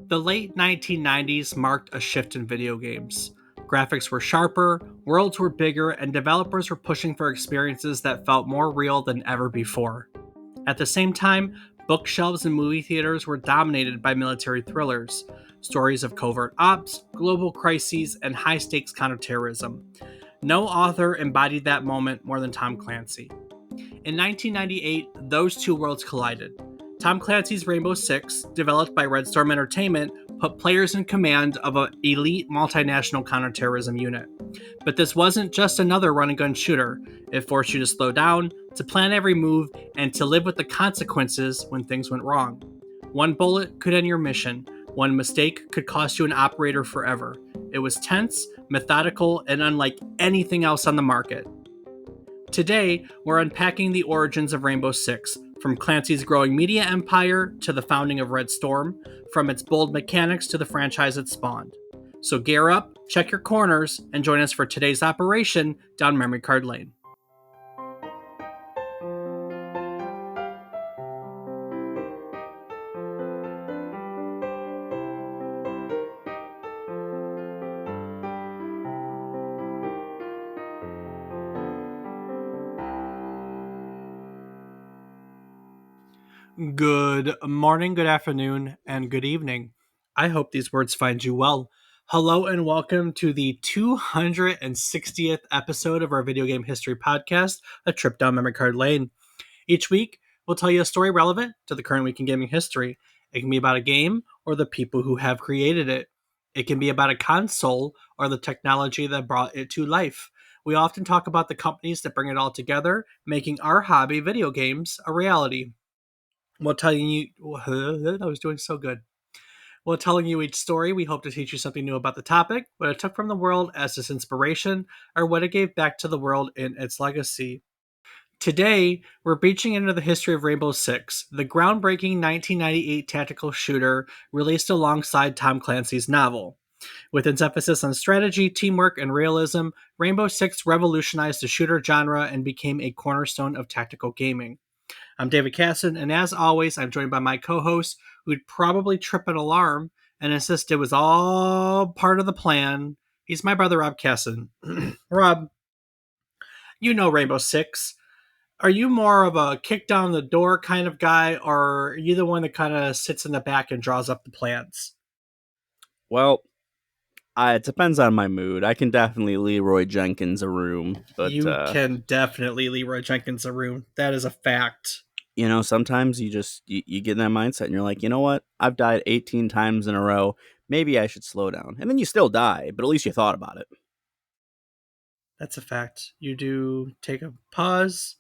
The late 1990s marked a shift in video games. Graphics were sharper, worlds were bigger, and developers were pushing for experiences that felt more real than ever before. At the same time, bookshelves and movie theaters were dominated by military thrillers, stories of covert ops, global crises, and high stakes counterterrorism. No author embodied that moment more than Tom Clancy. In 1998, those two worlds collided. Tom Clancy's Rainbow Six, developed by Red Storm Entertainment, put players in command of an elite multinational counterterrorism unit. But this wasn't just another run and gun shooter. It forced you to slow down, to plan every move, and to live with the consequences when things went wrong. One bullet could end your mission. One mistake could cost you an operator forever. It was tense, methodical, and unlike anything else on the market. Today, we're unpacking the origins of Rainbow Six, from Clancy's growing media empire to the founding of Red Storm, from its bold mechanics to the franchise it spawned. So gear up, check your corners, and join us for today's operation down memory card lane. Good morning, good afternoon, and good evening. I hope these words find you well. Hello and welcome to the 260th episode of our video game history podcast, A Trip Down Memory Card Lane. Each week, we'll tell you a story relevant to the current week in gaming history. It can be about a game or the people who have created it. It can be about a console or the technology that brought it to life. We often talk about the companies that bring it all together, making our hobby, video games, a reality. While telling you, I was doing so good. While telling you each story, we hope to teach you something new about the topic, what it took from the world as its inspiration, or what it gave back to the world in its legacy. Today, we're reaching into the history of Rainbow Six, the groundbreaking 1998 tactical shooter released alongside Tom Clancy's novel. With its emphasis on strategy, teamwork, and realism, Rainbow Six revolutionized the shooter genre and became a cornerstone of tactical gaming. I'm David Casson, and as always, I'm joined by my co-host, who'd probably trip an alarm and insist it was all part of the plan. He's my brother, Rob Casson. Rob, you know Rainbow Six. Are you more of a kick down the door kind of guy, or are you the one that kind of sits in the back and draws up the plans? Well, it depends on my mood. I can definitely Leroy Jenkins a room, but You can definitely Leroy Jenkins a room. That is a fact. sometimes you get in that mindset and you're like, you know what? I've died 18 times in a row. Maybe I should slow down. And then you still die, but at least you thought about it. That's a fact. You do take a pause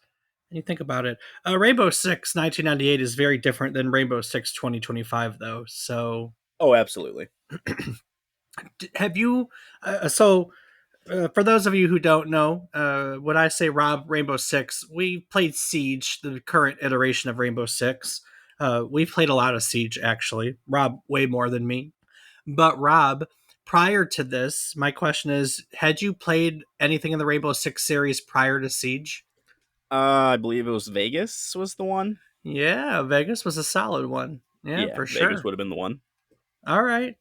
and you think about it. Rainbow Six 1998 is very different than Rainbow Six 2025, though. So, Oh, absolutely. have you? For those of you who don't know, when I say Rob Rainbow Six, we played Siege, the current iteration of Rainbow Six. We've played a lot of Siege, actually. Rob, way more than me. But Rob, prior to this, my question is, had you played anything in the Rainbow Six series prior to Siege? I believe it was Vegas was the one. Yeah, Vegas was a solid one. Yeah, Yeah, for Vegas sure. would have been the one. All right.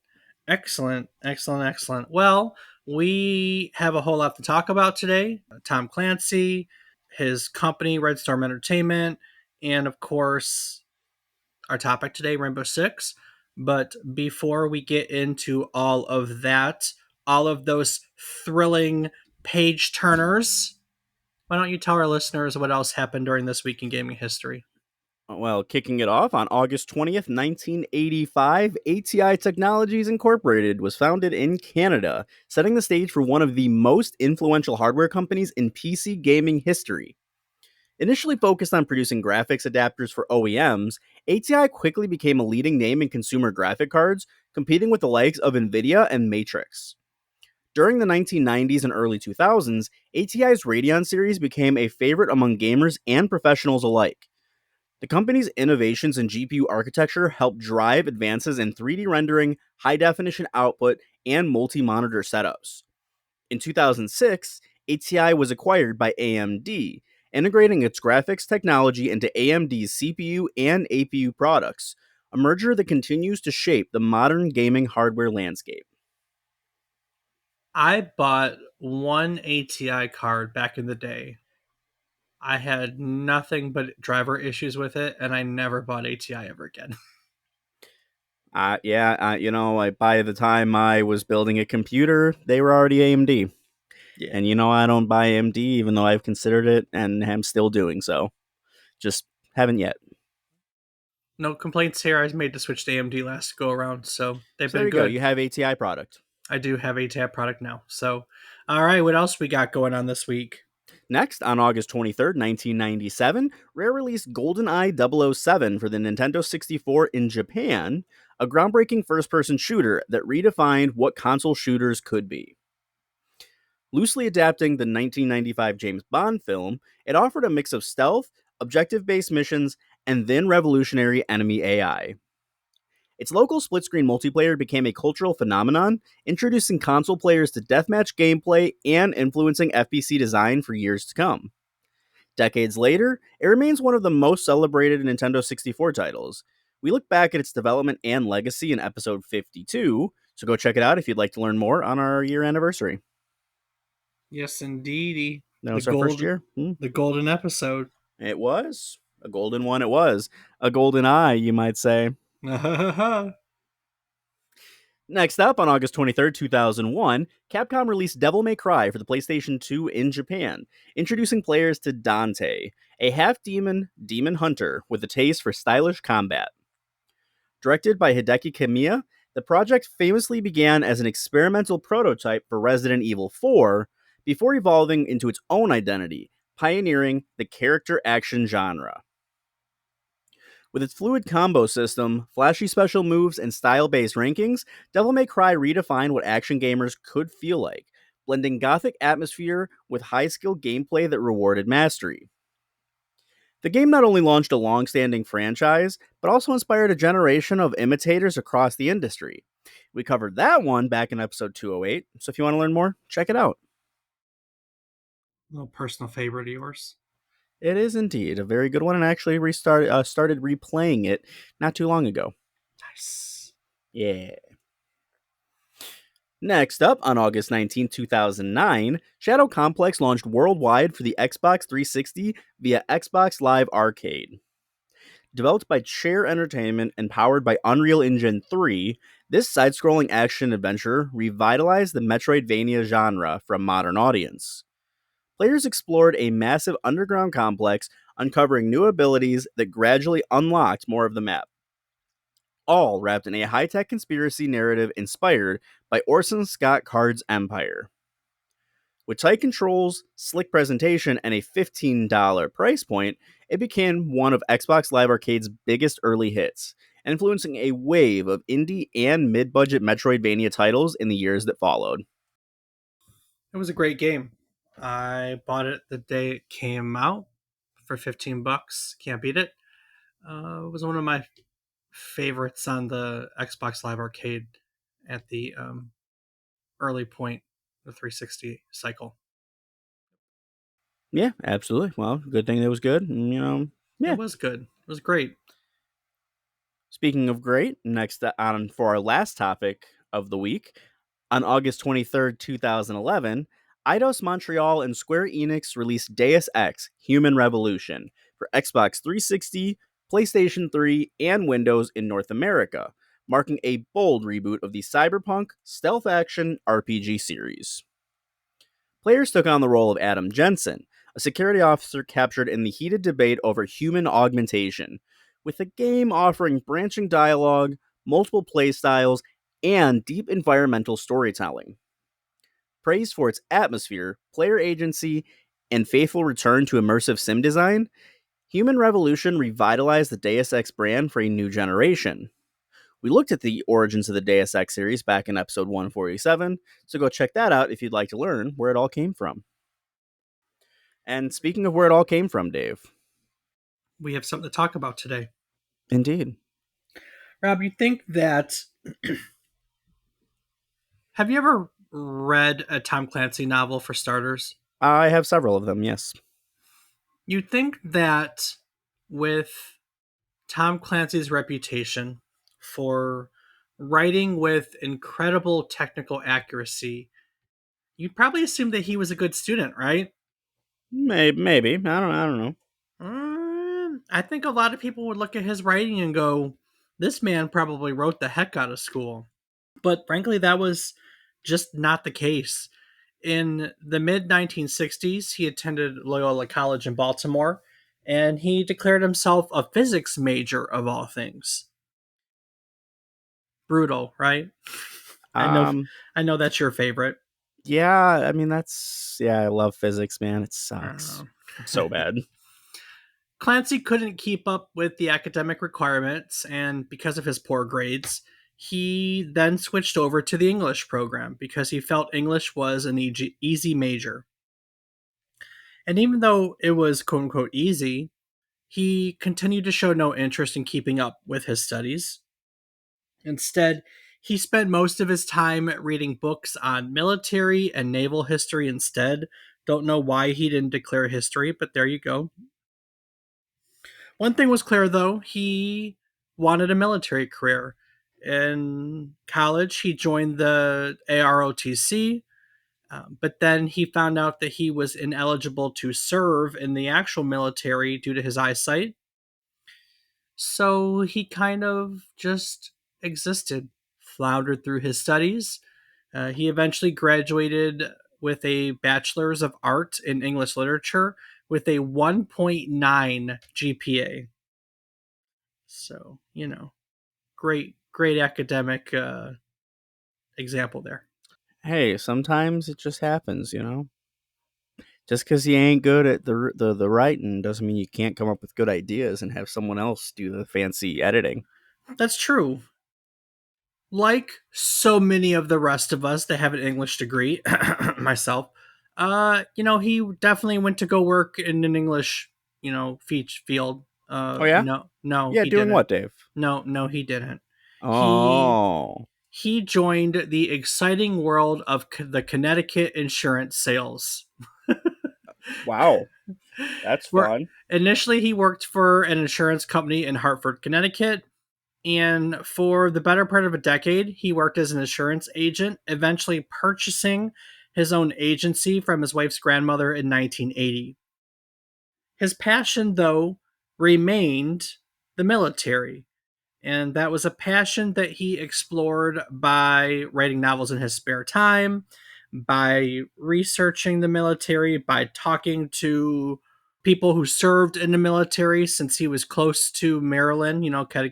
Excellent, excellent, excellent. Well, we have a whole lot to talk about today. Tom Clancy, his company, Red Storm Entertainment, and of course, our topic today, Rainbow Six. But before we get into all of that, all of those thrilling page turners, why don't you tell our listeners what else happened during this week in gaming history? Well, kicking it off on August 20th, 1985, ATI Technologies Incorporated was founded in Canada, setting the stage for one of the most influential hardware companies in PC gaming history. Initially focused on producing graphics adapters for OEMs, ATI quickly became a leading name in consumer graphic cards, competing with the likes of Nvidia and Matrix. During the 1990s and early 2000s, ATI's Radeon series became a favorite among gamers and professionals alike. The company's innovations in GPU architecture helped drive advances in 3D rendering, high-definition output, and multi-monitor setups. In 2006, ATI was acquired by AMD, integrating its graphics technology into AMD's CPU and APU products, a merger that continues to shape the modern gaming hardware landscape. I bought one ATI card back in the day. I had nothing but driver issues with it, and I never bought ATI ever again. By the time I was building a computer, they were already AMD. Yeah. And I don't buy AMD, even though I've considered it and am still doing so. Just haven't yet. No complaints here. I was made to switch to AMD last go around, so they've So there been you go. good. You have ATI product. I do have ATI product now. So, all right, what else we got going on this week? Next, on August 23rd, 1997, Rare released GoldenEye 007 for the Nintendo 64 in Japan, a groundbreaking first person shooter that redefined what console shooters could be. Loosely adapting the 1995 James Bond film, it offered a mix of stealth, objective based missions, and then revolutionary enemy AI. Its local split screen multiplayer became a cultural phenomenon, introducing console players to deathmatch gameplay and influencing FPC design for years to come. Decades later, it remains one of the most celebrated Nintendo 64 titles. We look back at its development and legacy in episode 52, so go check it out if you'd like to learn more on our year anniversary. Yes, indeedy. That The was our first gold, year. the golden episode. It was. A golden one, it was. A golden eye, you might say. Next up, on August 23rd, 2001, Capcom released Devil May Cry for the PlayStation 2 in Japan, introducing players to Dante, a half demon hunter with a taste for stylish combat. Directed by Hideki Kamiya, the project famously began as an experimental prototype for Resident Evil 4 before evolving into its own identity, pioneering the character action genre. With its fluid combo system, flashy special moves, and style based rankings, Devil May Cry redefined what action gamers could feel like, blending gothic atmosphere with high skill gameplay that rewarded mastery. The game not only launched a long standing franchise, but also inspired a generation of imitators across the industry. We covered that one back in episode 208, so if you want to learn more, check it out. A little personal favorite of yours. It is indeed a very good one, and I actually started replaying it not too long ago. Nice. Yeah. Next up, on August 19, 2009, Shadow Complex launched worldwide for the Xbox 360 via Xbox Live Arcade. Developed by Chair Entertainment and powered by Unreal Engine 3, this side scrolling action adventure revitalized the Metroidvania genre for a modern audience. Players explored a massive underground complex, uncovering new abilities that gradually unlocked more of the map, all wrapped in a high tech conspiracy narrative inspired by Orson Scott Card's Empire. With tight controls, slick presentation, and a $15 price point, it became one of Xbox Live Arcade's biggest early hits, influencing a wave of indie and mid budget Metroidvania titles in the years that followed. It was a great game. I bought it the day it came out for $15. Can't beat it. It was one of my favorites on the Xbox Live Arcade at the early point of the 360 cycle. Yeah, absolutely. Well, good thing it was good. And, It yeah. was good. It was great. Speaking of great, next on for our last topic of the week, on August 23rd, 2011, Eidos Montreal and Square Enix released Deus Ex Human Revolution for Xbox 360, PlayStation 3, and Windows in North America, marking a bold reboot of the cyberpunk stealth action RPG series. Players took on the role of Adam Jensen, a security officer captured in the heated debate over human augmentation, with the game offering branching dialogue, multiple playstyles, and deep environmental storytelling. Praised for its atmosphere, player agency, and faithful return to immersive sim design, Human Revolution revitalized the Deus Ex brand for a new generation. We looked at the origins of the Deus Ex series back in episode 147, so go check that out if you'd like to learn where it all came from. And speaking of where it all came from, Dave. We have something to talk about today. Indeed. Rob, you think that. Have you ever read a Tom Clancy novel for starters? I have several of them, yes. You'd think that with Tom Clancy's reputation for writing with incredible technical accuracy, you'd probably assume that he was a good student, right? Maybe. I don't know. I think a lot of people would look at his writing and go, this man probably wrote the heck out of school. But frankly, that was just not the case. In the mid 1960s, he attended Loyola College in Baltimore, and he declared himself a physics major of all things. Brutal, right? I know Um, I know that's your favorite. yeah, I mean I love physics, man. It sucks Uh, so bad. Clancy couldn't keep up with the academic requirements, and because of his poor grades, he then switched over to the English program because he felt English was an easy major. And even though it was quote unquote easy, he continued to show no interest in keeping up with his studies. Instead, he spent most of his time reading books on military and naval history instead. Don't know why he didn't declare history, but there you go. One thing was clear, though, he wanted a military career. In college, he joined the AROTC, but then he found out that he was ineligible to serve in the actual military due to his eyesight. So he kind of just existed, floundered through his studies. He eventually graduated with a bachelor's of art in English literature with a 1.9 GPA. So, great academic example there. Hey, sometimes it just happens, you know. Just because you ain't good at the writing doesn't mean you can't come up with good ideas and have someone else do the fancy editing. That's true. Like so many of the rest of us that have an English degree, myself, he definitely went to go work in an English, field. Oh yeah, No, yeah. he Doing didn't. what, Dave? No, he didn't. He Oh, he joined the exciting world of the Connecticut insurance sales. wow, that's Where fun. initially he worked for an insurance company in Hartford, Connecticut, and for the better part of a decade, he worked as an insurance agent, eventually purchasing his own agency from his wife's grandmother in 1980. His passion, though, remained the military. And that was a passion that he explored by writing novels in his spare time, by researching the military, by talking to people who served in the military since he was close to Maryland,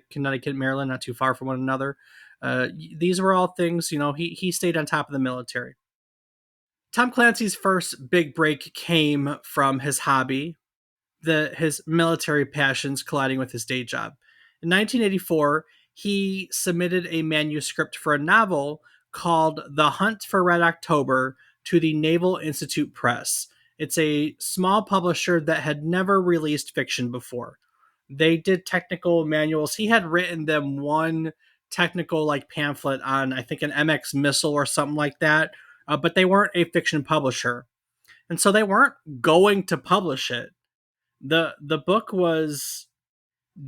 Connecticut, Maryland, not too far from one another. These were all things, he stayed on top of the military. Tom Clancy's first big break came from his hobby, his military passions colliding with his day job. In 1984, he submitted a manuscript for a novel called The Hunt for Red October to the Naval Institute Press. It's a small publisher that had never released fiction before. They did technical manuals. He had written them one technical pamphlet on I think an MX missile or something like that, but they weren't a fiction publisher, and so they weren't going to publish it. The book was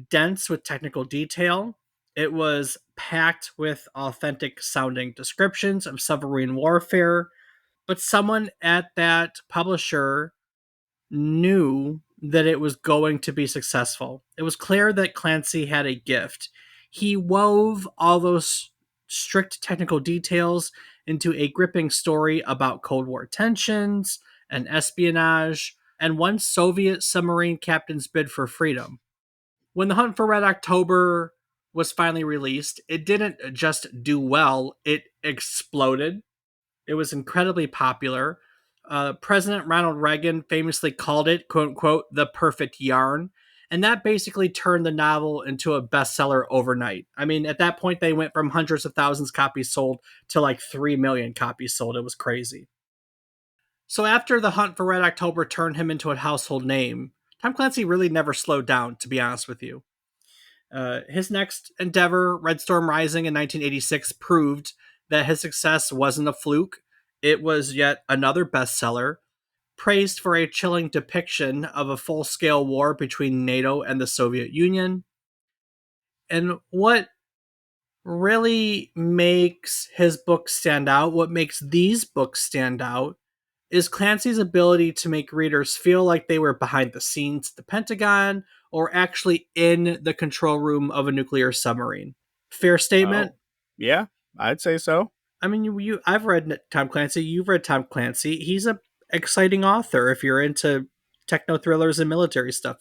dense with technical detail. It was packed with authentic sounding descriptions of submarine warfare, but someone at that publisher knew that it was going to be successful. It was clear that Clancy had a gift. He wove all those strict technical details into a gripping story about Cold War tensions and espionage and one Soviet submarine captain's bid for freedom. When The Hunt for Red October was finally released, it didn't just do well, it exploded. It was incredibly popular. President Ronald Reagan famously called it, quote unquote, the perfect yarn. And that basically turned the novel into a bestseller overnight. I mean, at that point, they went from hundreds of thousands of copies sold to 3 million copies sold. It was crazy. So after The Hunt for Red October turned him into a household name, Tom Clancy really never slowed down, to be honest with you. His next endeavor, Red Storm Rising in 1986, proved that his success wasn't a fluke. It was yet another bestseller, praised for a chilling depiction of a full scale war between NATO and the Soviet Union. And what really makes his books stand out, what makes these books stand out, is Clancy's ability to make readers feel like they were behind the scenes at the Pentagon or actually in the control room of a nuclear submarine. Fair statement? Oh, yeah, I'd say so. I mean, I've read Tom Clancy. You've read Tom Clancy. He's a exciting author if you're into techno thrillers and military stuff.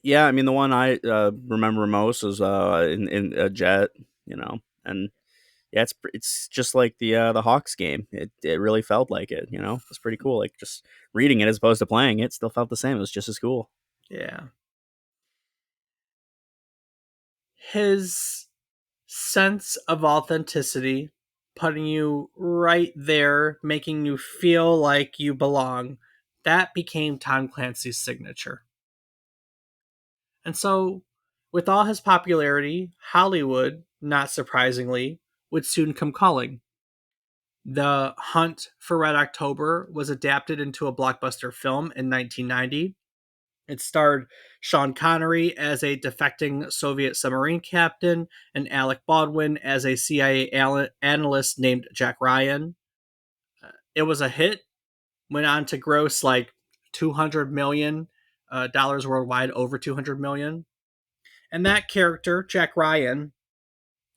Yeah, I mean the one I remember most is in a jet, and yeah, it's just like the Hawks game. It really felt like it. It's pretty cool. Like just reading it as opposed to playing it, still felt the same. It was just as cool. Yeah. His sense of authenticity, putting you right there, making you feel like you belong, that became Tom Clancy's signature. And so, with all his popularity, Hollywood, not surprisingly, would soon come calling. The Hunt for Red October was adapted into a blockbuster film in 1990. It starred Sean Connery as a defecting Soviet submarine captain and Alec Baldwin as a CIA analyst named Jack Ryan. It was a hit, went on to gross like $200 million dollars worldwide, over 200 million. And that character, Jack Ryan,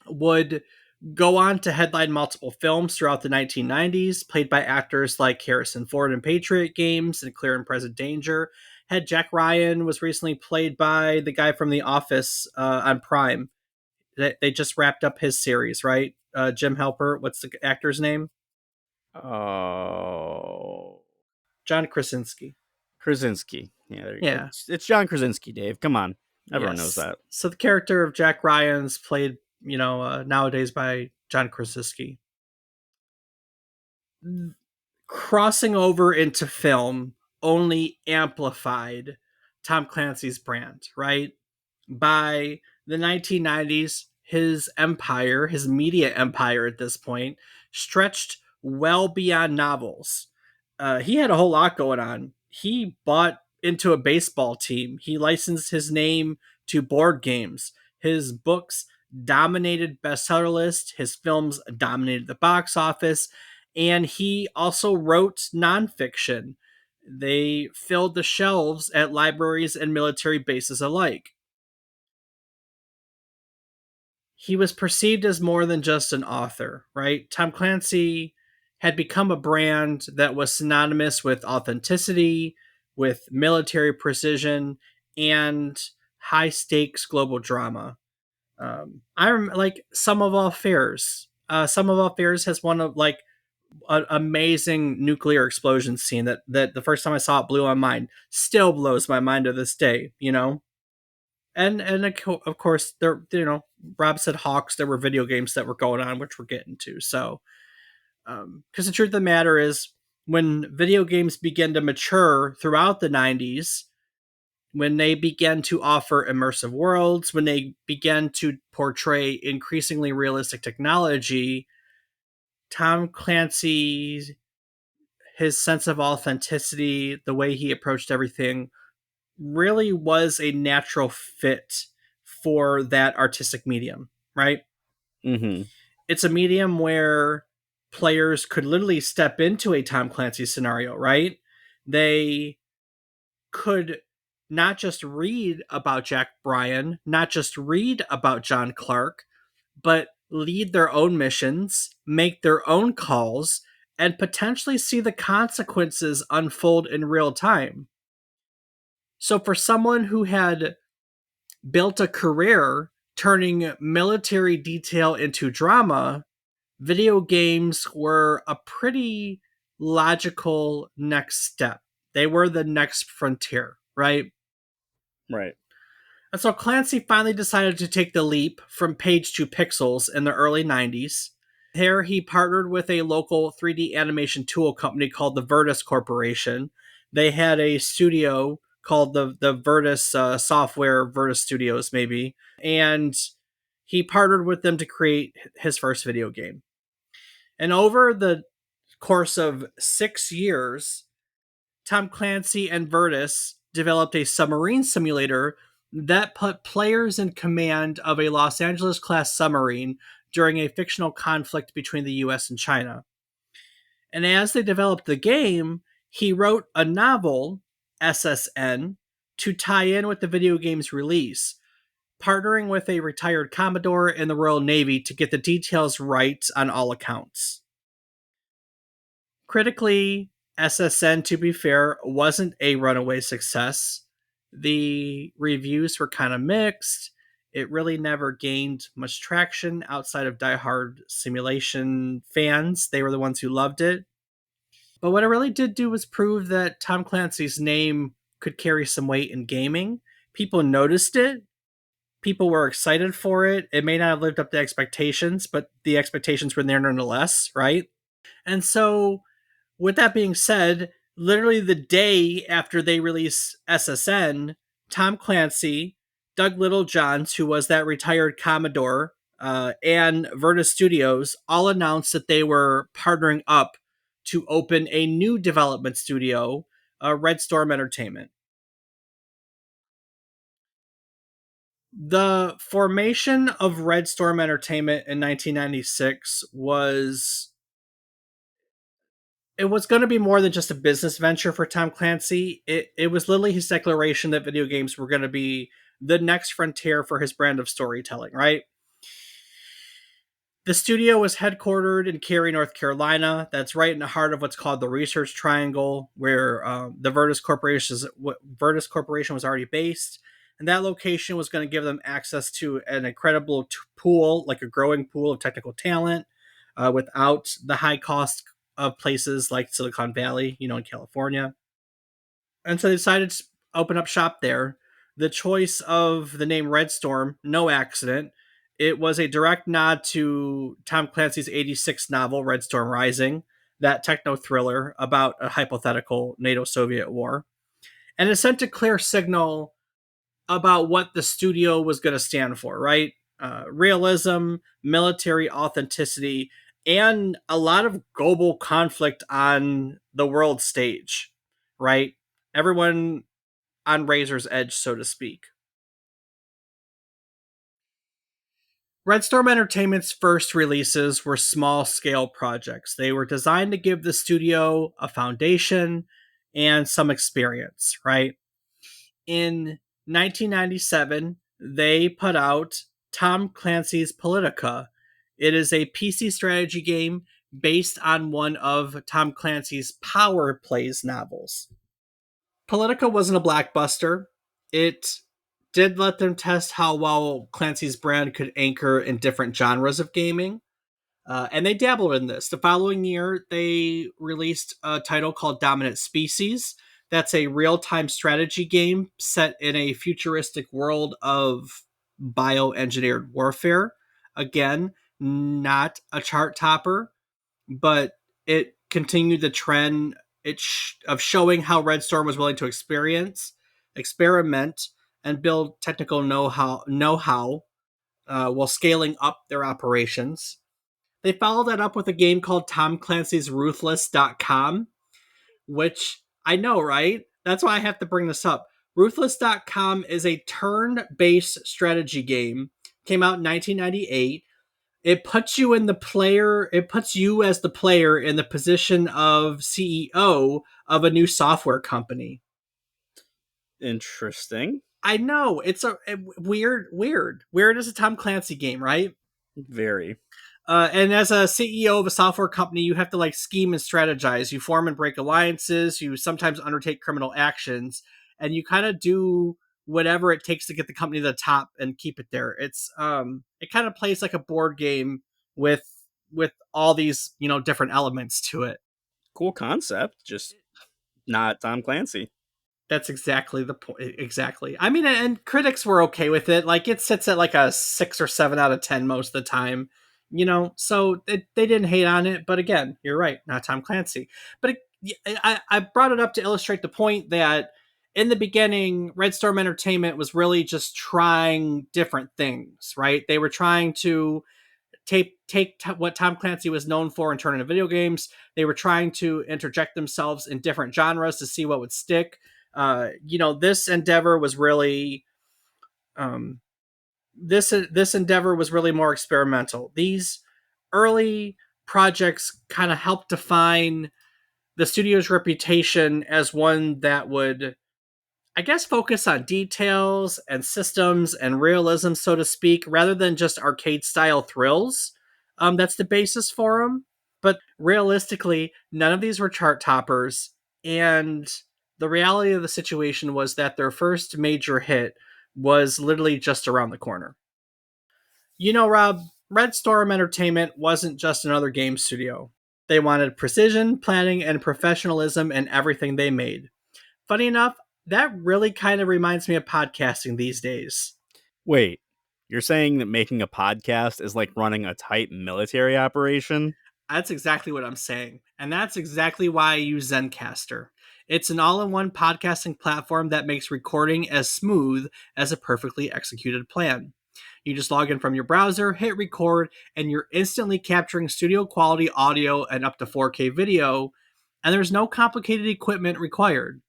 would go on to headline multiple films throughout the 1990s, played by actors like Harrison Ford in Patriot Games and Clear and Present Danger. Head Jack Ryan was recently played by the guy from The Office on Prime. They just wrapped up his series, right? Jim Halpert. What's the actor's name? Oh, John Krasinski. Krasinski. Yeah, Yeah. it's John Krasinski. Dave, come on, everyone knows Yes. that. So the character of Jack Ryan's played, nowadays by John Krasinski. Crossing over into film only amplified Tom Clancy's brand, right? By the 1990s, his empire, his media empire at this point, stretched well beyond novels. He had a whole lot going on. He bought into a baseball team, he licensed his name to board games. His books dominated bestseller lists, his films dominated the box office, and he also wrote nonfiction. They filled the shelves at libraries and military bases alike. He was perceived as more than just an author, right? Tom Clancy had become a brand that was synonymous with authenticity, with military precision, and high stakes global drama. Like Some of All Fairs. Some of All Fairs has one of like an amazing nuclear explosion scene that the first time I saw it blew my mind. Still blows my mind to this day. And of course there, Rob said Hawks. There were video games that were going on, which we're getting to. So, because the truth of the matter is, when video games began to mature throughout the 90s, when they began to offer immersive worlds, when they began to portray increasingly realistic technology, Tom Clancy's his sense of authenticity, the way he approached everything, really was a natural fit for that artistic medium, right? Mm-hmm. It's a medium where players could literally step into a Tom Clancy scenario, right? They could not just read about Jack Bryan, not just read about John Clark, but lead their own missions, make their own calls, and potentially see the consequences unfold in real time. So, for someone who had built a career turning military detail into drama, video games were a pretty logical next step. They were the next frontier, right? Right. And so Clancy finally decided to take the leap from page to pixels in the early 90s. Here, he partnered with a local 3D animation tool company called the Virtus Corporation. They had a studio called the Virtus Software, Virtus Studios, maybe. And he partnered with them to create his first video game. And over the course of 6 years, Tom Clancy and Virtus developed a submarine simulator that put players in command of a Los Angeles class submarine during a fictional conflict between the US and China. And as they developed the game, he wrote a novel, SSN, to tie in with the video game's release, partnering with a retired Commodore in the Royal Navy to get the details right on all accounts. Critically, SSN, to be fair, wasn't a runaway success. The reviews were kind of mixed. It really never gained much traction outside of diehard simulation fans. They were the ones who loved it. But what it really did do was prove that Tom Clancy's name could carry some weight in gaming. People noticed it. People were excited for it. It may not have lived up to expectations, but the expectations were there nonetheless, right? And so, with that being said, literally the day after they released SSN, Tom Clancy, Doug Littlejohns, who was that retired Commodore, and Verta Studios all announced that they were partnering up to open a new development studio, Red Storm Entertainment. The formation of Red Storm Entertainment in 1996 was going to be more than just a business venture for Tom Clancy. It was literally his declaration that video games were going to be the next frontier for his brand of storytelling, right? The studio was headquartered in Cary, North Carolina. That's right in the heart of what's called the Research Triangle, where the Virtus Corporation was already based. And that location was going to give them access to an incredible pool, like a growing pool of technical talent, without the high cost of places like Silicon Valley, in California. And so they decided to open up shop there. The choice of the name Red Storm, no accident. It was a direct nod to Tom Clancy's 86 novel, Red Storm Rising, that techno thriller about a hypothetical NATO Soviet war. And it sent a clear signal about what the studio was going to stand for, right? Realism, military authenticity, and a lot of global conflict on the world stage, right? Everyone on razor's edge, so to speak. Red Storm Entertainment's first releases were small scale projects. They were designed to give the studio a foundation and some experience, right? In 1997, they put out Tom Clancy's Politica. It is a PC strategy game based on one of Tom Clancy's Power Plays novels. Politica wasn't a blockbuster. It did let them test how well Clancy's brand could anchor in different genres of gaming. And they dabbled in this. The following year, they released a title called Dominant Species. That's a real time strategy game set in a futuristic world of bioengineered warfare. Again, not a chart topper, but it continued the trend of showing how Red Storm was willing to experiment, and build technical know-how while scaling up their operations. They followed that up with a game called Tom Clancy's Ruthless.com, which I know, right? That's why I have to bring this up. Ruthless.com is a turn-based strategy game. Came out in 1998. It puts you as the player in the position of CEO of a new software company. Interesting. I know, it's a weird as a Tom Clancy game, right? Very. And as a CEO of a software company, you have to like scheme and strategize. You form and break alliances. You sometimes undertake criminal actions, and you kind of do whatever it takes to get the company to the top and keep it there. It kind of plays like a board game with all these different elements to it. Cool concept, just not Tom Clancy. That's exactly the point. Exactly. I mean, and critics were okay with it. Like it sits at like a 6 or 7 out of 10 most of the time. So they didn't hate on it. But again, you're right, not Tom Clancy. But I brought it up to illustrate the point that in the beginning, Red Storm Entertainment was really just trying different things, right? They were trying to take what Tom Clancy was known for and turn into video games. They were trying to interject themselves in different genres to see what would stick. This endeavor was really this endeavor was really more experimental. These early projects kind of helped define the studio's reputation as one that would, I guess, focus on details and systems and realism, so to speak, rather than just arcade style thrills. That's the basis for them. But realistically, none of these were chart toppers. And the reality of the situation was that their first major hit was literally just around the corner. You know, Rob, Red Storm Entertainment wasn't just another game studio. They wanted precision, planning, and professionalism in everything they made. Funny enough, that really kind of reminds me of podcasting these days. Wait, you're saying that making a podcast is like running a tight military operation? That's exactly what I'm saying. And that's exactly why I use Zencaster. It's an all in one podcasting platform that makes recording as smooth as a perfectly executed plan. You just log in from your browser, hit record, and you're instantly capturing studio quality audio and up to 4K video, and there's no complicated equipment required.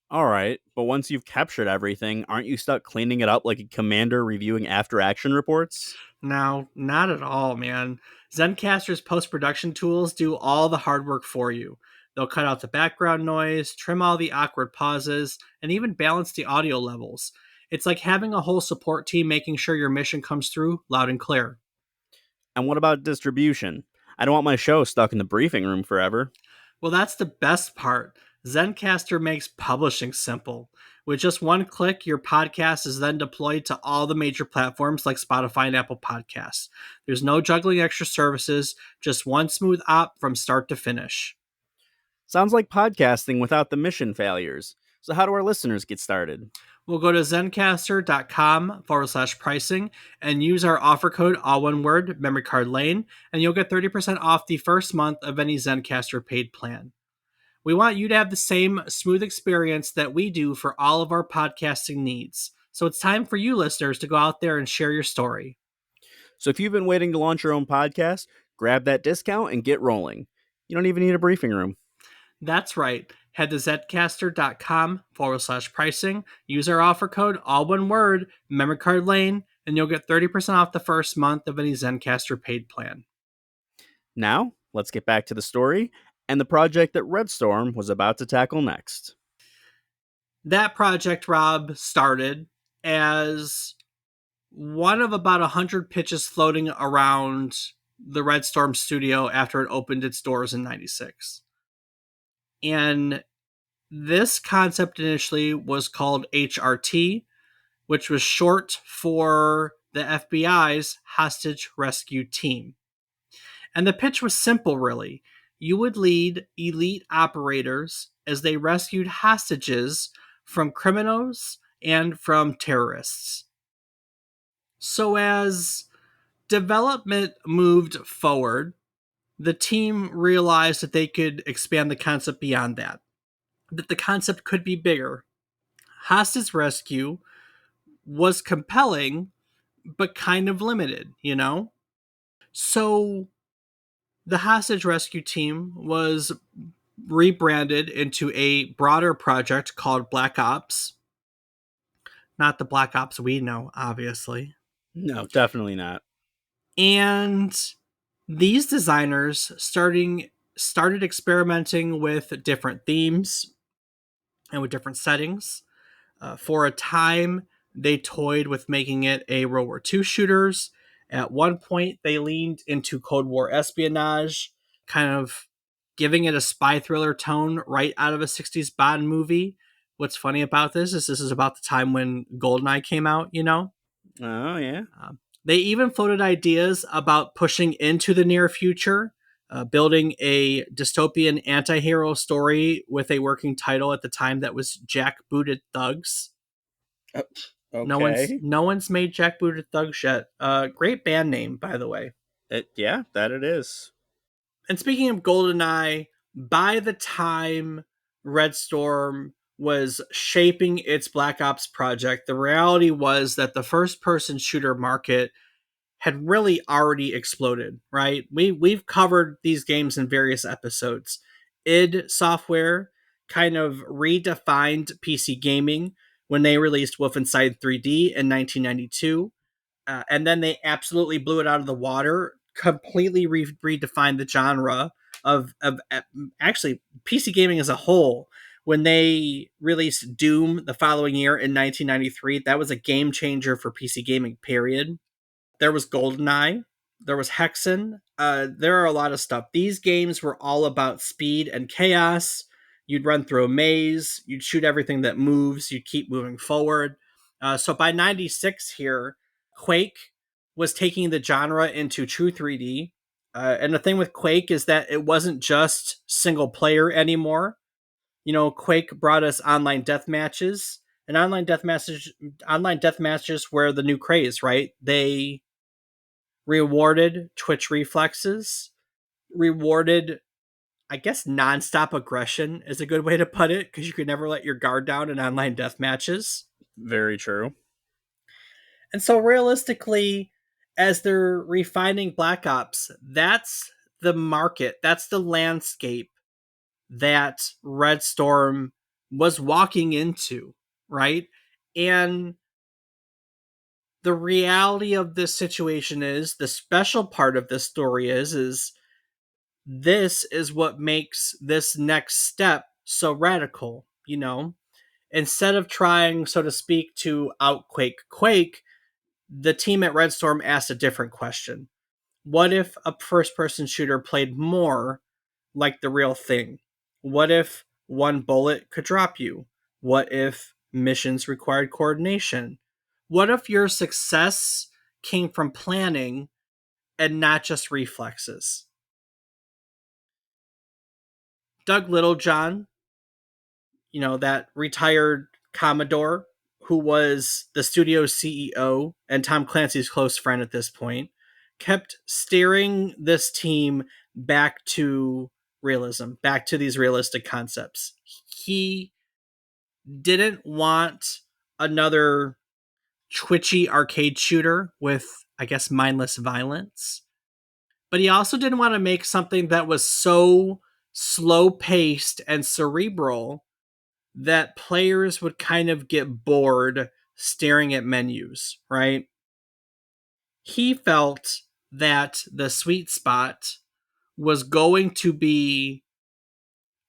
All right, but once you've captured everything, aren't you stuck cleaning it up like a commander reviewing after action reports? No, not at all, man. Zencaster's post production tools do all the hard work for you. They'll cut out the background noise, trim all the awkward pauses, and even balance the audio levels. It's like having a whole support team making sure your mission comes through loud and clear. And what about distribution? I don't want my show stuck in the briefing room forever. Well, that's the best part. Zencaster makes publishing simple. With just one click, your podcast is then deployed to all the major platforms like Spotify and Apple Podcasts. There's no juggling extra services, just one smooth op from start to finish. Sounds like podcasting without the mission failures. So, how do our listeners get started? We'll go to zencaster.com/pricing and use our offer code, all one word, memory card lane, and you'll get 30% off the first month of any Zencaster paid plan. We want you to have the same smooth experience that we do for all of our podcasting needs. So it's time for you listeners to go out there and share your story. So, if you've been waiting to launch your own podcast, grab that discount and get rolling. You don't even need a briefing room. That's right. Head to zetcaster.com/pricing, use our offer code, all one word, memory card lane, and you'll get 30% off the first month of any Zencaster paid plan. Now, let's get back to the story and the project that Red Storm was about to tackle next. That project, Rob, started as one of about 100 pitches floating around the Red Storm studio after it opened its doors in 96. And this concept initially was called HRT, which was short for the FBI's Hostage Rescue Team. And the pitch was simple, really. You would lead elite operators as they rescued hostages from criminals and from terrorists. So, as development moved forward, the team realized that they could expand the concept beyond that the concept could be bigger. Hostage rescue was compelling, but kind of limited, you know? So the hostage rescue team was rebranded into a broader project called Black Ops. Not the Black Ops we know, obviously. No, definitely not. And these designers started experimenting with different themes and with different settings. For a time, they toyed with making it a World War II shooters. At one point, they leaned into Cold War espionage, kind of giving it a spy thriller tone right out of a 60s Bond movie. What's funny about this is about the time when GoldenEye came out, you know? Oh, yeah. They even floated ideas about pushing into the near future, building a dystopian anti hero story with a working title at the time that was Jackbooted Thugs. Okay. No one's made Jackbooted Thugs yet. Great band name, by the way. Yeah, that it is. And speaking of GoldenEye, by the time Red Storm was shaping its Black Ops project, the reality was that the first person shooter market had really already exploded, right? We've covered these games in various episodes. id Software kind of redefined PC gaming when they released Wolfenstein 3D in 1992. And then they absolutely blew it out of the water, completely redefined the genre of actually PC gaming as a whole. When they released Doom the following year in 1993, that was a game changer for PC gaming, period. There was GoldenEye. There was Hexen. There are a lot of stuff. These games were all about speed and chaos. You'd run through a maze. You'd shoot everything that moves. You'd keep moving forward. So by 96 here, Quake was taking the genre into true 3D. And the thing with Quake is that it wasn't just single player anymore. You know, Quake brought us online death matches, and online death matches were the new craze, right? They rewarded twitch reflexes, rewarded, I guess, nonstop aggression is a good way to put it, because you could never let your guard down in online death matches. Very true. And so, realistically, as they're refining Black Ops, that's the market, that's the landscape that Red Storm was walking into, right? And the reality of this situation is, the special part of this story is this is what makes this next step so radical, you know? Instead of trying, so to speak, to outquake Quake, the team at Red Storm asked a different question. What if a first person shooter played more like the real thing? What if one bullet could drop you? What if missions required coordination? What if your success came from planning and not just reflexes? Doug Littlejohn, you know, that retired Commodore who was the studio's CEO and Tom Clancy's close friend at this point, kept steering this team back to realism, back to these realistic concepts. He didn't want another twitchy arcade shooter with, I guess, mindless violence. But he also didn't want to make something that was so slow paced and cerebral that players would kind of get bored staring at menus, right? He felt that the sweet spot was going to be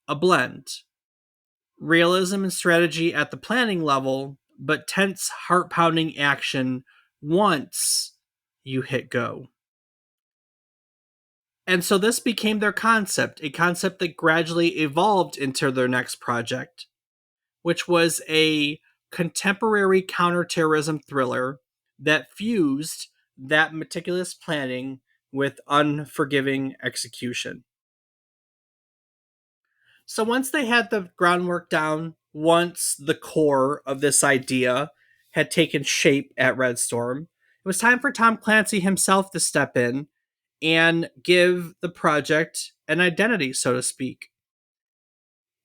a blend, realism and strategy at the planning level, but tense, heart pounding action once you hit go. And so this became their concept, a concept that gradually evolved into their next project, which was a contemporary counterterrorism thriller that fused that meticulous planning with unforgiving execution. So once they had the groundwork down, once the core of this idea had taken shape at Red Storm, it was time for Tom Clancy himself to step in and give the project an identity, so to speak.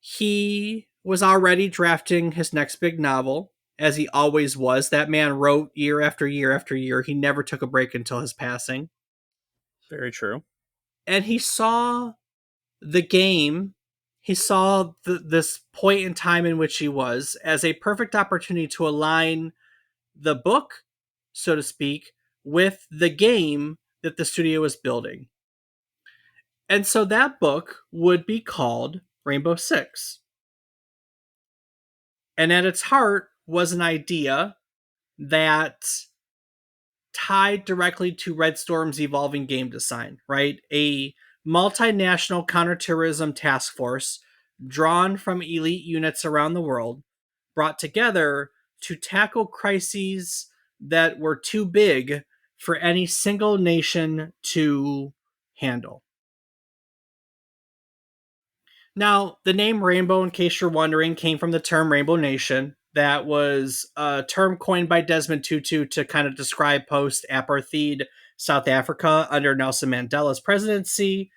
He was already drafting his next big novel, as he always was. That man wrote year after year after year. He never took a break until his passing. Very true. And he saw the game, he saw this point in time in which he was as a perfect opportunity to align the book, so to speak, with the game that the studio was building. And so that book would be called Rainbow Six. And at its heart was an idea that tied directly to Red Storm's evolving game design, right? A multinational counterterrorism task force drawn from elite units around the world, brought together to tackle crises that were too big for any single nation to handle. Now, the name Rainbow, in case you're wondering, came from the term Rainbow Nation. That was a term coined by Desmond Tutu to kind of describe post apartheid South Africa under Nelson Mandela's presidency.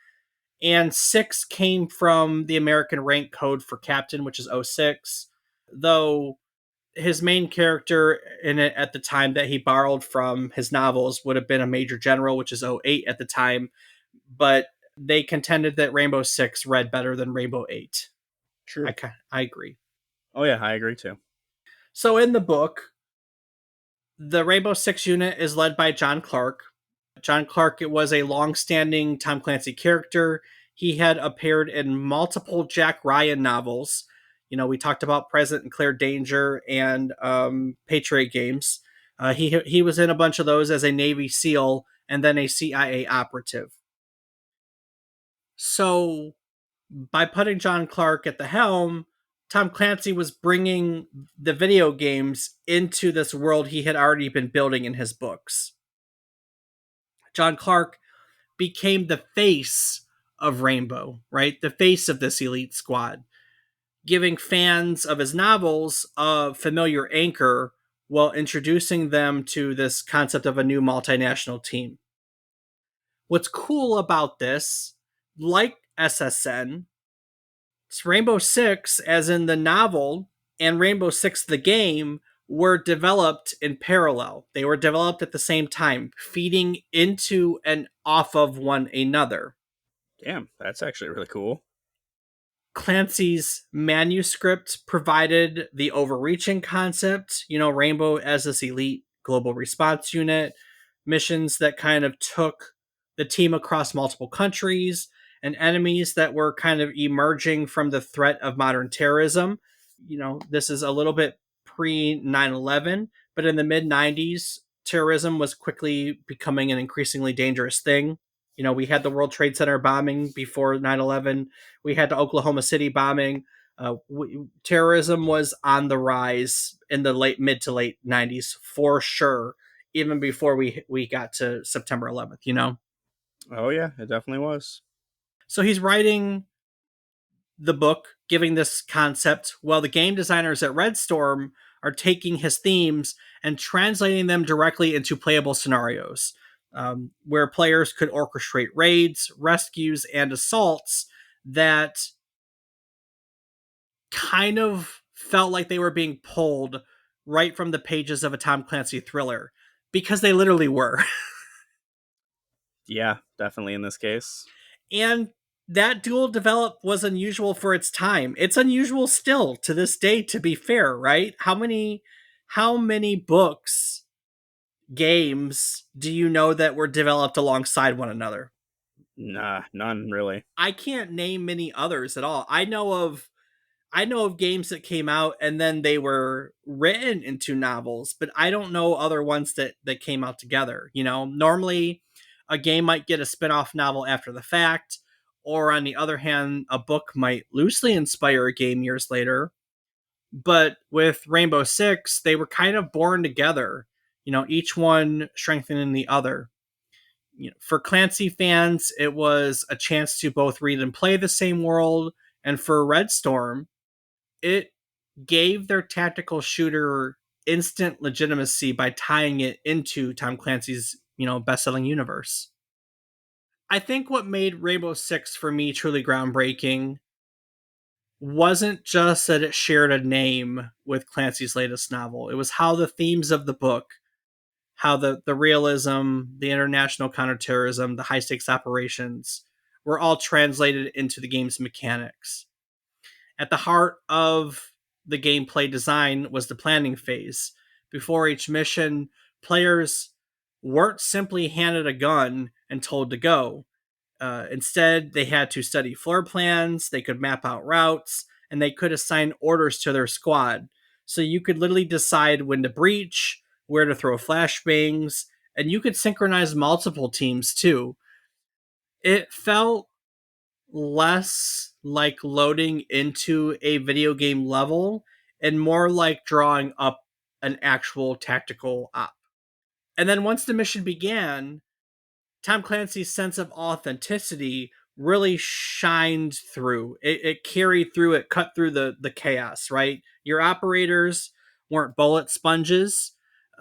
And six came from the American rank code for captain, which is O6. Though his main character in it at the time that he borrowed from his novels would have been a major general, which is O8 at the time. But they contended that Rainbow Six read better than Rainbow Eight. True. I agree. Oh yeah, I agree too. So in the book, the Rainbow Six unit is led by John Clark. John Clark was a long-standing Tom Clancy character. He had appeared in multiple Jack Ryan novels. You know, we talked about Present and Clear Danger and Patriot Games. He was in a bunch of those as a Navy SEAL and then a CIA operative. So by putting John Clark at the helm, Tom Clancy was bringing the video games into this world he had already been building in his books. John Clark became the face of Rainbow, right? The face of this elite squad, giving fans of his novels a familiar anchor while introducing them to this concept of a new multinational team. What's cool about this, like SSN, Rainbow Six, as in the novel, and Rainbow Six, the game, were developed in parallel. They were developed at the same time, feeding into and off of one another. Damn, that's actually really cool. Clancy's manuscript provided the overreaching concept, you know, Rainbow as this elite global response unit, missions that kind of took the team across multiple countries and enemies that were kind of emerging from the threat of modern terrorism. You know, this is a little bit pre 9/11, but in the mid 90s, terrorism was quickly becoming an increasingly dangerous thing. You know, we had the World Trade Center bombing before 9/11. We had the Oklahoma City bombing. Terrorism was on the rise in the mid to late 90s for sure, even before we got to September 11th, you know? Oh yeah, it definitely was. So he's writing the book, giving this concept, while the game designers at Red Storm are taking his themes and translating them directly into playable scenarios, where players could orchestrate raids, rescues, and assaults that kind of felt like they were being pulled right from the pages of a Tom Clancy thriller, because they literally were. Yeah, definitely in this case. And that dual develop was unusual for its time. It's unusual still to this day, to be fair, right? How many books, games do you know that were developed alongside one another? Nah, none really. I can't name many others at all. I know of games that came out and then they were written into novels, but I don't know other ones that came out together. You know, normally a game might get a spin-off novel after the fact, or on the other hand, a book might loosely inspire a game years later. But with Rainbow Six, they were kind of born together, you know, each one strengthening the other. You know, for Clancy fans, it was a chance to both read and play the same world, and for Red Storm, it gave their tactical shooter instant legitimacy by tying it into Tom Clancy's, you know, best-selling universe. I think what made Rainbow Six for me truly groundbreaking wasn't just that it shared a name with Clancy's latest novel. It was how the themes of the book, how the realism, the international counterterrorism, the high stakes operations were all translated into the game's mechanics. At the heart of the gameplay design was the planning phase. Before each mission, players weren't simply handed a gun and told to go. Instead, they had to study floor plans, they could map out routes, and they could assign orders to their squad. So you could literally decide when to breach, where to throw flashbangs, and you could synchronize multiple teams too. It felt less like loading into a video game level and more like drawing up an actual tactical op. And then once the mission began, Tom Clancy's sense of authenticity really shined through. It carried through, it cut through the chaos, right? Your operators weren't bullet sponges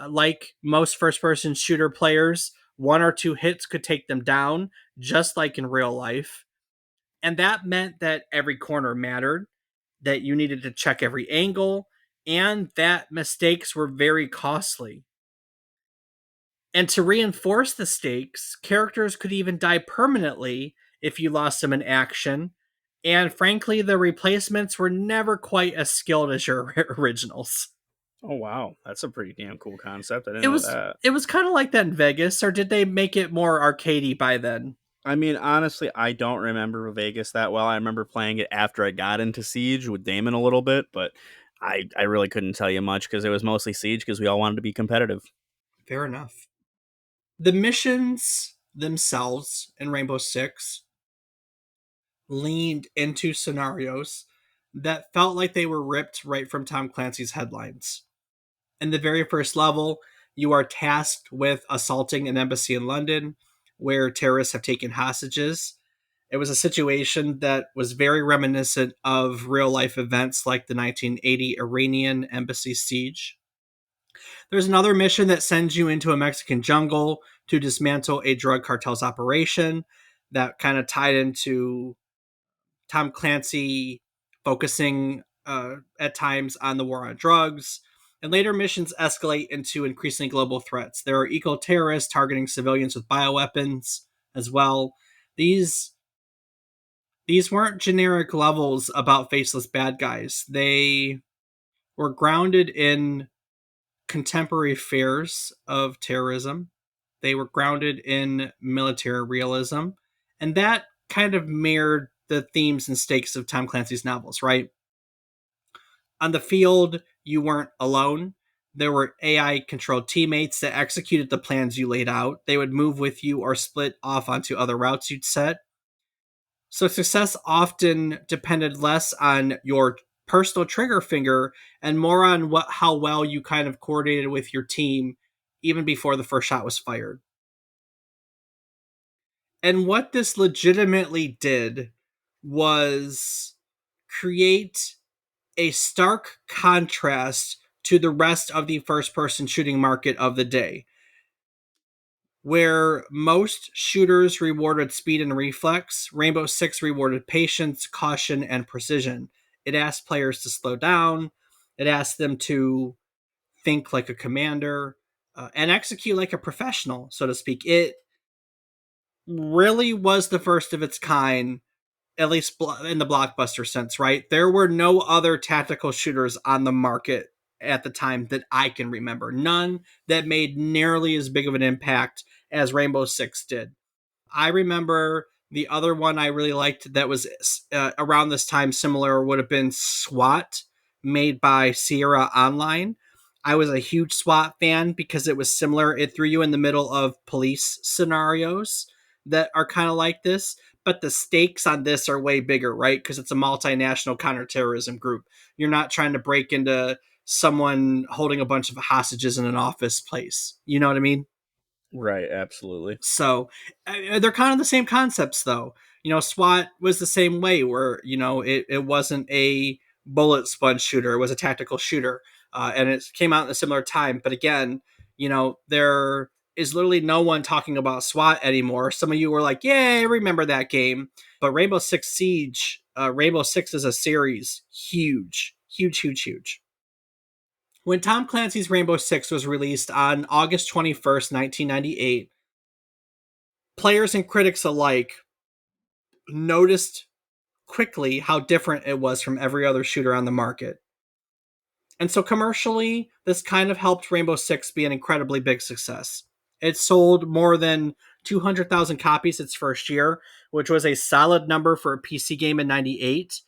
like most first person shooter players. One or two hits could take them down, just like in real life. And that meant that every corner mattered, that you needed to check every angle, and that mistakes were very costly. And to reinforce the stakes, characters could even die permanently if you lost them in action. And frankly, the replacements were never quite as skilled as your originals. Oh wow, that's a pretty damn cool concept. I didn't It know was that. it was kind of like that in Vegas, or did they make it more arcadey by then? I mean, honestly, I don't remember Vegas that well. I remember playing it after I got into Siege with Damon a little bit, but I really couldn't tell you much because it was mostly Siege because we all wanted to be competitive. Fair enough. The missions themselves in Rainbow Six leaned into scenarios that felt like they were ripped right from Tom Clancy's headlines. In the very first level, you are tasked with assaulting an embassy in London where terrorists have taken hostages. It was a situation that was very reminiscent of real life events like the 1980 Iranian embassy siege. There's another mission that sends you into a Mexican jungle to dismantle a drug cartel's operation that kind of tied into Tom Clancy focusing at times on the war on drugs. And later missions escalate into increasingly global threats. There are eco terrorists targeting civilians with bioweapons as well. These these weren't generic levels about faceless bad guys. They were grounded in contemporary fears of terrorism. They were grounded in military realism. And that kind of mirrored the themes and stakes of Tom Clancy's novels, right? On the field, you weren't alone. There were AI controlled teammates that executed the plans you laid out. They would move with you or split off onto other routes you'd set. So success often depended less on your personal trigger finger and more on what how well you kind of coordinated with your team even before the first shot was fired. And what this legitimately did was create a stark contrast to the rest of the first person shooting market of the day, where most shooters rewarded speed and reflex. Rainbow Six rewarded patience, caution, and precision. It asked players to slow down, it asked them to think like a commander, and execute like a professional, so to speak. It really was the first of its kind, at least in the blockbuster sense, right? There were no other tactical shooters on the market at the time that I can remember. None that made nearly as big of an impact as Rainbow Six did. I remember the other one I really liked that was around this time similar would have been SWAT, made by Sierra Online. I was a huge SWAT fan because it was similar. It threw you in the middle of police scenarios that are kind of like this, but the stakes on this are way bigger, right? Because it's a multinational counterterrorism group. You're not trying to break into someone holding a bunch of hostages in an office place. You know what I mean? Right, absolutely. So they're kind of the same concepts, though. SWAT was the same way, where it wasn't a bullet sponge shooter; it was a tactical shooter, and it came out in a similar time. But again, there is literally no one talking about SWAT anymore. Some of you were like, "Yeah, I remember that game," but Rainbow Six Siege, Rainbow Six is a series, huge, huge, huge, huge. When Tom Clancy's Rainbow Six was released on August 21st, 1998, players and critics alike noticed quickly how different it was from every other shooter on the market. And so commercially, this kind of helped Rainbow Six be an incredibly big success. It sold more than 200,000 copies its first year, which was a solid number for a PC game in 98.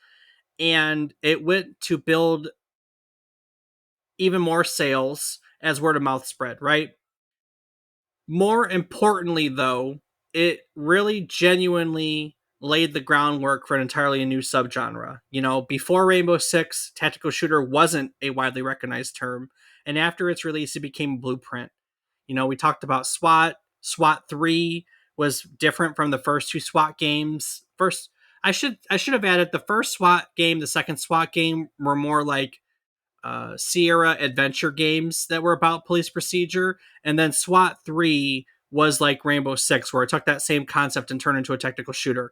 And it went to build even more sales as word of mouth spread, right? More importantly, though, it really genuinely laid the groundwork for an entirely new subgenre. Before Rainbow Six, tactical shooter wasn't a widely recognized term, and after its release, it became a blueprint. We talked about SWAT. SWAT 3 was different from the first two SWAT games. I should have added the first SWAT game, the second SWAT game were more like Sierra adventure games that were about police procedure, and then SWAT 3 was like Rainbow Six, where it took that same concept and turned into a technical shooter.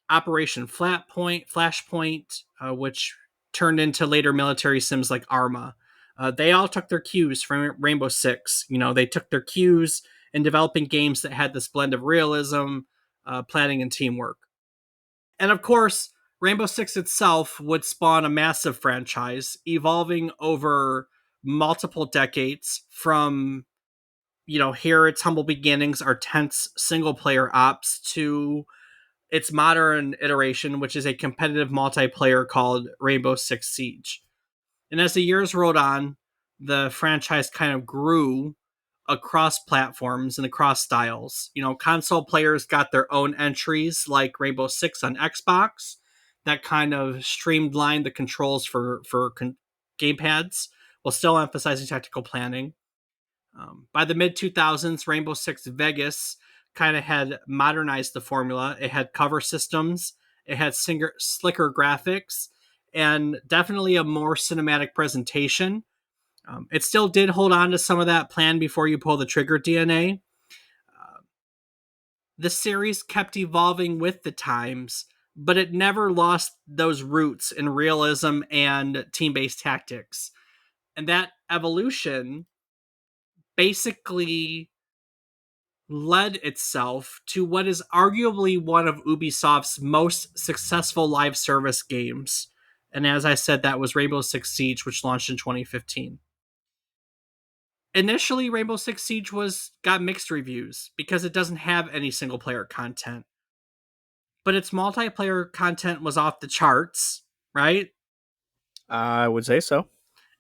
Operation Flashpoint, which turned into later military sims like Arma. They all took their cues from Rainbow Six. They took their cues in developing games that had this blend of realism, planning, and teamwork. And of course, Rainbow Six itself would spawn a massive franchise, evolving over multiple decades from, here its humble beginnings are tense single player ops to its modern iteration, which is a competitive multiplayer called Rainbow Six Siege. And as the years rolled on, the franchise kind of grew across platforms and across styles. Console players got their own entries like Rainbow Six on Xbox that kind of streamlined the controls for gamepads while still emphasizing tactical planning. By the mid 2000s, Rainbow Six Vegas kind of had modernized the formula. It had cover systems, it had slicker graphics, and definitely a more cinematic presentation. It still did hold on to some of that plan before you pull the trigger DNA. Uh, the series kept evolving with the times, but it never lost those roots in realism and team based tactics. And that evolution basically led itself to what is arguably one of Ubisoft's most successful live service games. And as I said, that was Rainbow Six Siege, which launched in 2015. Initially, Rainbow Six Siege was got mixed reviews because it doesn't have any single player content. But its multiplayer content was off the charts, right? I would say so.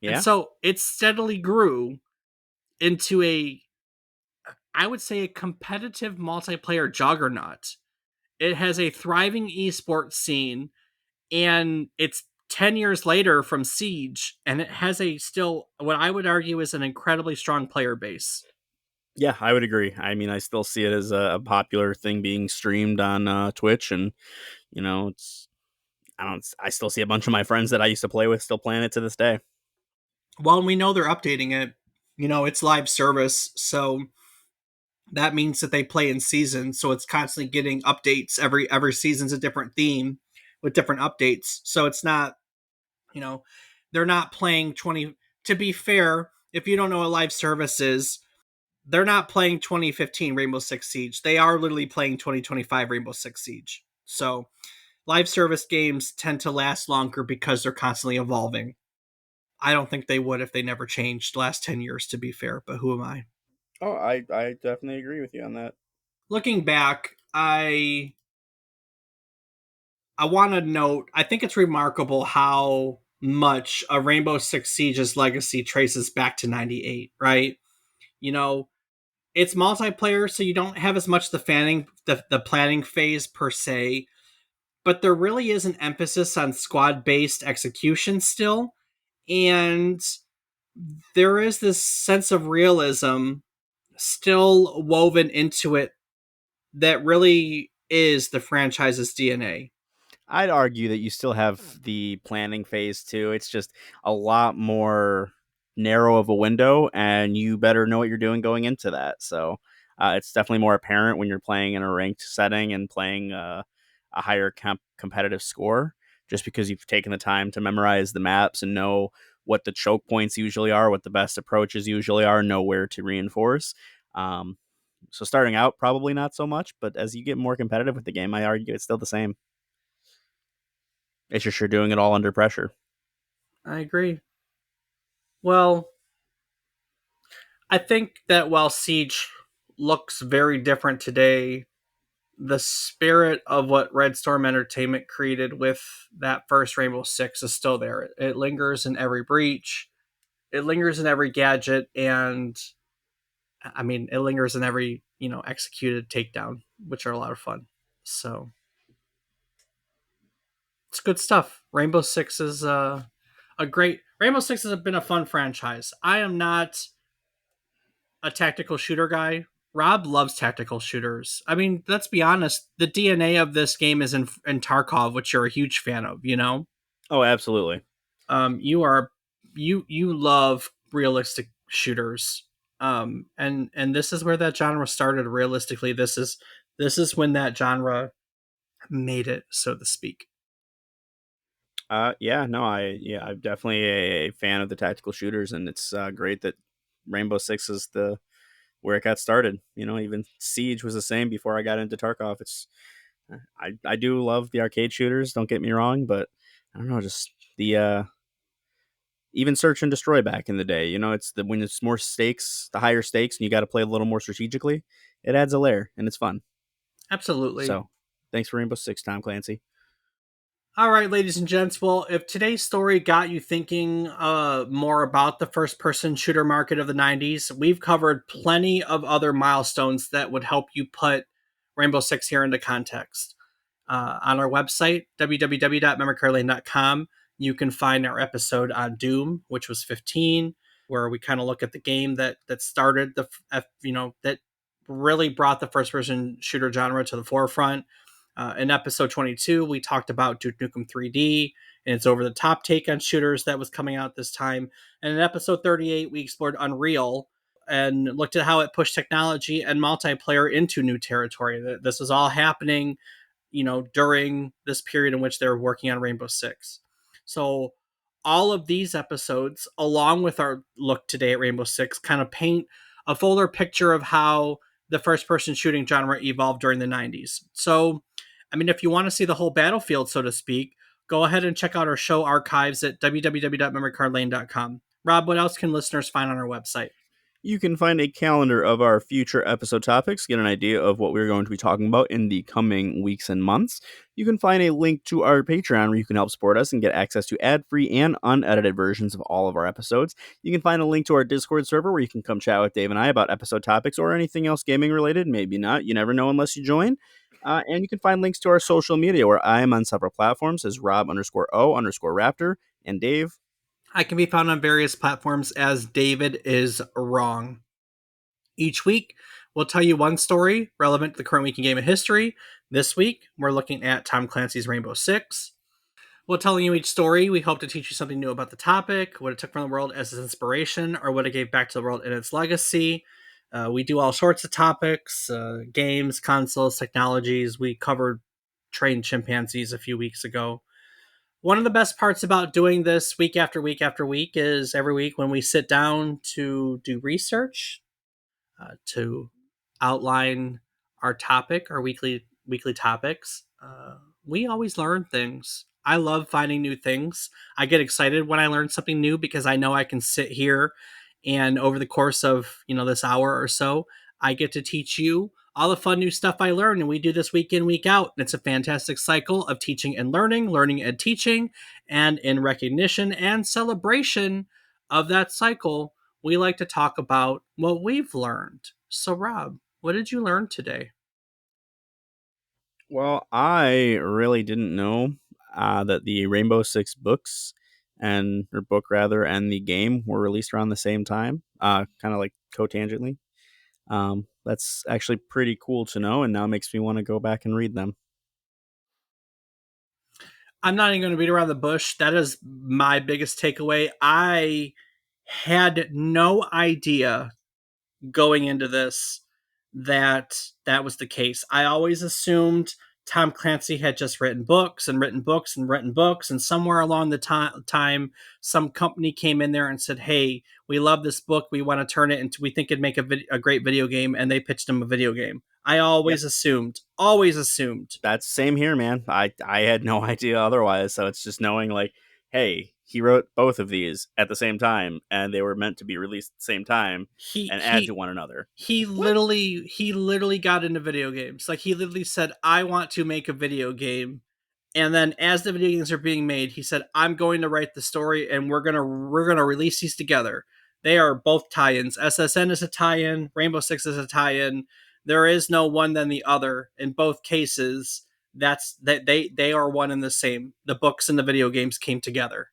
And Yeah. so it steadily grew into I would say, a competitive multiplayer juggernaut. It has a thriving esports scene, and it's 10 years later from Siege, and it has a still, what I would argue is an incredibly strong player base. Yeah, I would agree. I mean, I still see it as a popular thing being streamed on Twitch, and it's I don't. I still see a bunch of my friends that I used to play with still playing it to this day. Well, we know they're updating it. It's live service, so that means that they play in seasons, so it's constantly getting updates. Every season's a different theme with different updates. So it's not, you know, they're not playing 20. To be fair, if you don't know what live service is, they're not playing 2015 Rainbow Six Siege. They are literally playing 2025 Rainbow Six Siege. So live service games tend to last longer because they're constantly evolving. I don't think they would if they never changed the last 10 years, to be fair, but who am I? Oh, I definitely agree with you on that. Looking back, I want to note, I think it's remarkable how much a Rainbow Six Siege's legacy traces back to 98, right? You know, it's multiplayer, so you don't have as much the planning phase per se, but there really is an emphasis on squad based execution still. And there is this sense of realism still woven into it that really is the franchise's DNA. I'd argue that you still have the planning phase too. It's just a lot more narrow of a window, and you better know what you're doing going into that. So it's definitely more apparent when you're playing in a ranked setting and playing a higher competitive score, just because you've taken the time to memorize the maps and know what the choke points usually are, what the best approaches usually are, know where to reinforce. Um, so starting out, probably not so much, but as you get more competitive with the game, I argue it's still the same. It's just you're doing it all under pressure. I agree. Well, I think that while Siege looks very different today, the spirit of what Red Storm Entertainment created with that first Rainbow Six is still there. It lingers in every breach, it lingers in every gadget, and I mean, it lingers in every, executed takedown, which are a lot of fun. So it's good stuff. Rainbow Six is a great. Rainbow Six has been a fun franchise. I am not a tactical shooter guy. Rob loves tactical shooters. I mean, let's be honest. The DNA of this game is in Tarkov, which you're a huge fan of. Oh, absolutely. You are you love realistic shooters. And this is where that genre started. Realistically, this is when that genre made it, so to speak. Yeah, no, I'm definitely a fan of the tactical shooters, and it's great that Rainbow Six is the where it got started. Even Siege was the same before I got into Tarkov. It's I do love the arcade shooters. Don't get me wrong, but I don't know, just even search and destroy back in the day. It's when it's more stakes, the higher stakes, and you got to play a little more strategically. It adds a layer, and it's fun. Absolutely. So, thanks for Rainbow Six, Tom Clancy. All right, ladies and gents. Well, if today's story got you thinking more about the first person shooter market of the 90s, we've covered plenty of other milestones that would help you put Rainbow Six here into context. On our website, www.memorycardlane.com, you can find our episode on Doom, which was 15, where we kind of look at the game that started that really brought the first person shooter genre to the forefront. In episode 22, we talked about Duke Nukem 3D and its over the top take on shooters that was coming out this time. And in episode 38, we explored Unreal and looked at how it pushed technology and multiplayer into new territory. This was all happening, during this period in which they were working on Rainbow Six. So all of these episodes, along with our look today at Rainbow Six, kind of paint a fuller picture of how the first person shooting genre evolved during the 90s. So, I mean, if you want to see the whole battlefield, so to speak, go ahead and check out our show archives at www.memorycardlane.com. Rob, what else can listeners find on our website? You can find a calendar of our future episode topics, get an idea of what we're going to be talking about in the coming weeks and months. You can find a link to our Patreon where you can help support us and get access to ad-free and unedited versions of all of our episodes. You can find a link to our Discord server where you can come chat with Dave and I about episode topics or anything else gaming related. Maybe not. You never know unless you join. And you can find links to our social media where I am on several platforms as Rob_O_Raptor and Dave. I can be found on various platforms as David is Wrong. Each week, we'll tell you one story relevant to the current week in game of history. This week, we're looking at Tom Clancy's Rainbow Six. We'll tell you each story. We hope to teach you something new about the topic, what it took from the world as its inspiration, or what it gave back to the world in its legacy. We do all sorts of topics, games, consoles, technologies. We covered trained chimpanzees a few weeks ago. One of the best parts about doing this week after week after week is every week when we sit down to do research, to outline our topic, our weekly topics. We always learn things. I love finding new things. I get excited when I learn something new because I know I can sit here and over the course of this hour or so, I get to teach you all the fun new stuff I learn, and we do this week in week out. And it's a fantastic cycle of teaching and learning and teaching, and in recognition and celebration of that cycle, we like to talk about what we've learned. So, Rob, what did you learn today? Well, I really didn't know that the Rainbow Six books or book rather, and the game were released around the same time, kind of like co-tangently. That's actually pretty cool to know, and now makes me want to go back and read them. I'm not even going to beat around the bush. That is my biggest takeaway. I had no idea going into this that was the case. I always assumed Tom Clancy had just written books and written books and written books, and somewhere along the time, some company came in there and said, "Hey, we love this book. We want to turn it into. We think it'd make a great video game," and they pitched him a video game. I Yep, always assumed. that's same here, man. I had no idea otherwise, so it's just knowing like, hey, he wrote both of these at the same time, and they were meant to be released at the same time He and add to he one another. he What? literally got into video games. Like he literally said, "I want to make a video game." And then as the video games are being made, he said, "I'm going to write the story and we're going to release these together." They are both tie-ins. SSN is a tie-in, Rainbow Six is a tie-in. There is no one than the other in both cases. That's that they are one and the same. The books and the video games came together.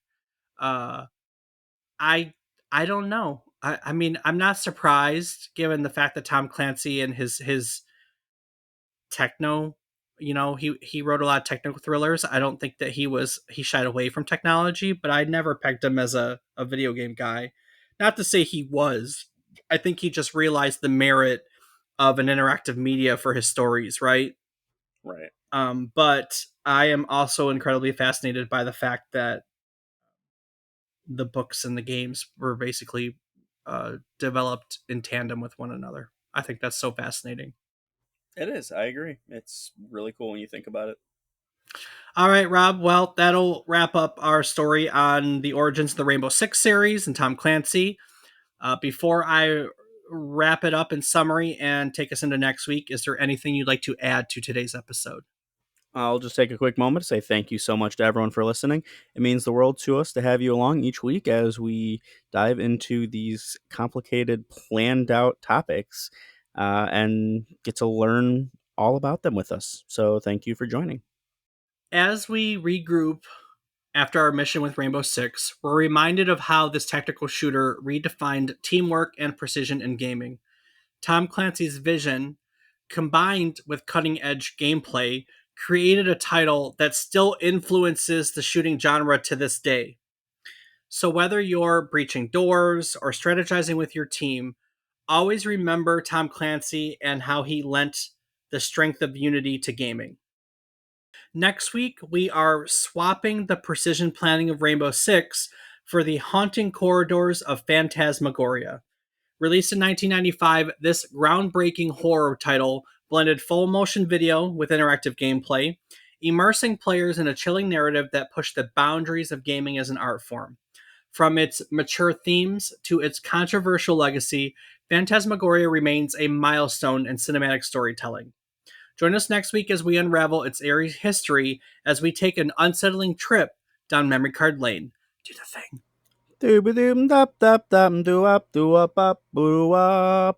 Uh I I don't know. I mean, I'm not surprised given the fact that Tom Clancy and his techno, he wrote a lot of technical thrillers. I don't think that he shied away from technology, but I never pegged him as a video game guy. Not to say he was. I think he just realized the merit of an interactive media for his stories, right? Right. But I am also incredibly fascinated by the fact that the books and the games were basically developed in tandem with one another. I think that's so fascinating. It is. I agree. It's really cool when you think about it. All right, Rob. Well, that'll wrap up our story on the origins of the Rainbow Six series and Tom Clancy. Before I wrap it up in summary and take us into next week, is there anything you'd like to add to today's episode? I'll just take a quick moment to say thank you so much to everyone for listening. It means the world to us to have you along each week as we dive into these complicated, planned out topics and get to learn all about them with us. So thank you for joining. As we regroup after our mission with Rainbow Six, we're reminded of how this tactical shooter redefined teamwork and precision in gaming. Tom Clancy's vision, combined with cutting edge gameplay, created a title that still influences the shooting genre to this day. So, whether you're breaching doors or strategizing with your team, always remember Tom Clancy and how he lent the strength of unity to gaming. Next week, we are swapping the precision planning of Rainbow Six for the haunting corridors of Phantasmagoria. Released in 1995, this groundbreaking horror title blended full motion video with interactive gameplay, immersing players in a chilling narrative that pushed the boundaries of gaming as an art form. From its mature themes to its controversial legacy, Phantasmagoria remains a milestone in cinematic storytelling. Join us next week as we unravel its airy history as we take an unsettling trip down memory card lane. Do the thing. Dooba doom dap dap dam doo up doo up up boo up.